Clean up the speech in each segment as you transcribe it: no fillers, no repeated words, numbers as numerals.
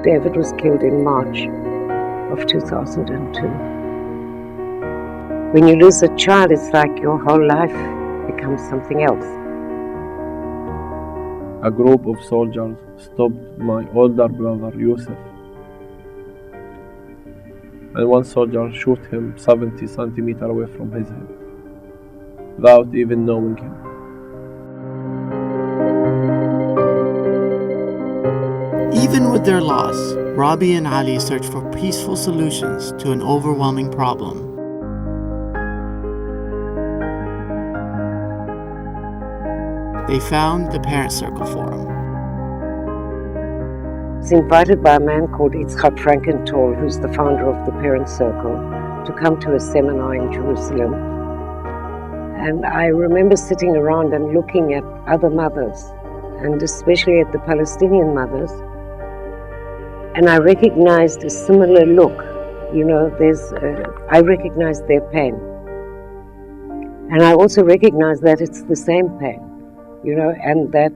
David was killed in March of 2002. When you lose a child, it's like your whole life becomes something else. A group of soldiers stopped my older brother Yusuf, and one soldier shot him 70 centimeters away from his head, without even knowing him. Even with their loss, Rabi and Ali searched for peaceful solutions to an overwhelming problem. They found the Parent Circle Forum. I was invited by a man called Yitzhak Frankenthal, who's the founder of the Parent Circle, to come to a seminar in Jerusalem. And I remember sitting around and looking at other mothers, and especially at the Palestinian mothers, and I recognized a similar look. You know, I recognized their pain. And I also recognized that it's the same pain, you know, and that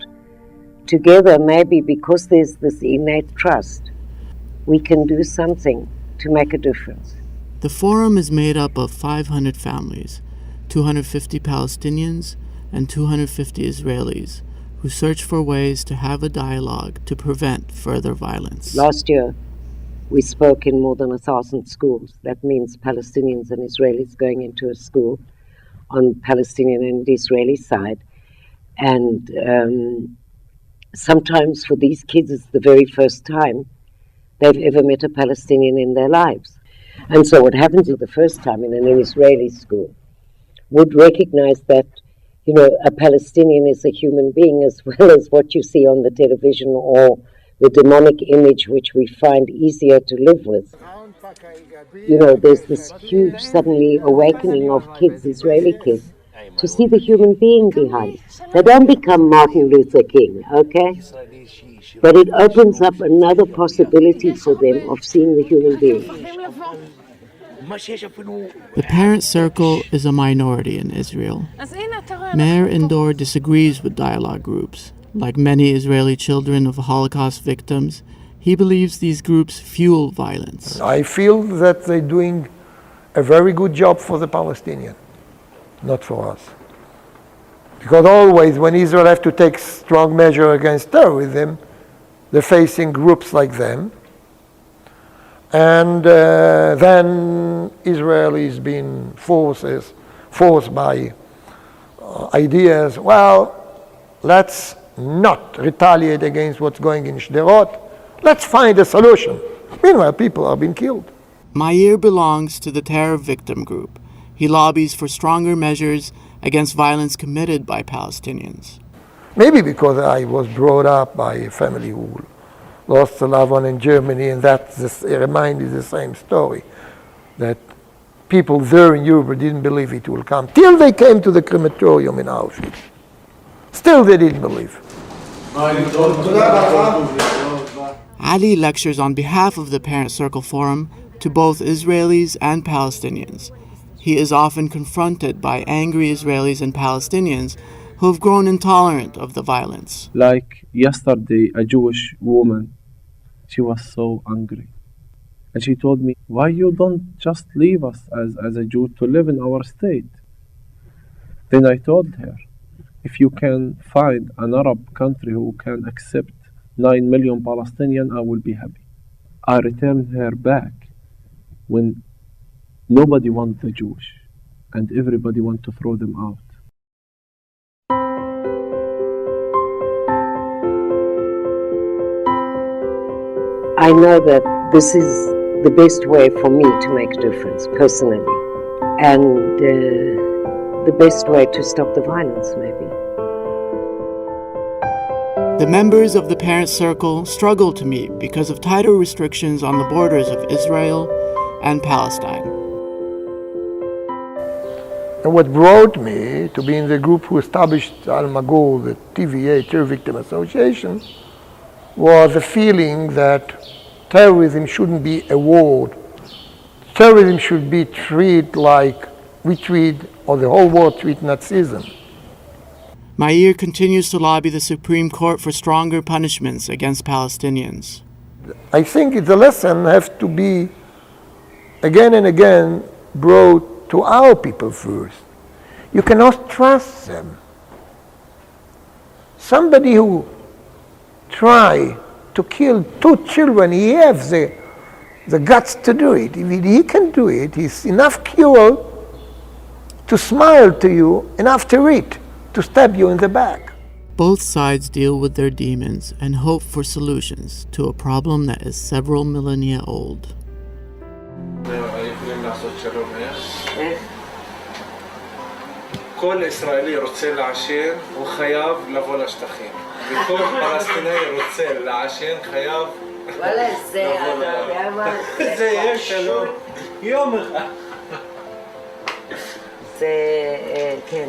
together, maybe because there's this innate trust, we can do something to make a difference. The forum is made up of 500 families, 250 Palestinians and 250 Israelis, who search for ways to have a dialogue to prevent further violence. Last year, we spoke in more than 1,000 schools. That means Palestinians and Israelis going into a school on Palestinian and Israeli side. And sometimes for these kids, it's the very first time they've ever met a Palestinian in their lives. And so what happens the first time in an Israeli school would recognize that, you know, a Palestinian is a human being as well as what you see on the television or the demonic image which we find easier to live with. You know, there's this huge suddenly awakening of kids, Israeli kids, to see the human being behind. They don't become Martin Luther King, okay? But it opens up another possibility for them of seeing the human being. The Parent Circle is a minority in Israel. Meir Indor disagrees with dialogue groups. Like many Israeli children of Holocaust victims, he believes these groups fuel violence. I feel that they're doing a very good job for the Palestinian, not for us. Because always when Israel have to take strong measure against terrorism, they're facing groups like them. And then Israel is being forced by ideas, well, let's not retaliate against what's going in Sderot. Let's find a solution. Meanwhile, people are being killed. Meir belongs to the terror victim group. He lobbies for stronger measures against violence committed by Palestinians. Maybe because I was brought up by a family who lost a loved one in Germany, and that reminds me the same story, that people there in Europe didn't believe it will come, till they came to the crematorium in Auschwitz. Still they didn't believe. Ali lectures on behalf of the Parent Circle Forum to both Israelis and Palestinians. He is often confronted by angry Israelis and Palestinians who have grown intolerant of the violence. Like yesterday, a Jewish woman, she was so angry. And she told me, why you don't just leave us as a Jew to live in our state? Then I told her, if you can find an Arab country who can accept 9 million Palestinians, I will be happy. I returned her back when nobody wants the Jewish and everybody wants to throw them out. I know that this is the best way for me to make a difference personally, and the best way to stop the violence, maybe. The members of the Parent Circle struggle to meet because of tighter restrictions on the borders of Israel, and Palestine. And what brought me to be in the group who established Al-Magul, the TVA, Terror Victim Association, was a feeling that terrorism shouldn't be a war. Terrorism should be treated like we treat, or the whole world treat Nazism. Meir continues to lobby the Supreme Court for stronger punishments against Palestinians. I think the lesson has to be again and again brought to our people first. You cannot trust them. Somebody who try to kill 2 children, he has the guts to do it. If he can do it, he's enough cruel to smile to you, and after it, to stab you in the back. Both sides deal with their demons and hope for solutions to a problem that is several millennia old. כל ישראלי רוצה לעשן, הוא חייב לבוא לשטחים. וכל פלסטיני רוצה לעשן, חייב וואלה, זה, אתה יודע מה? זה יהיה שלום. יום אחד. זה, כן.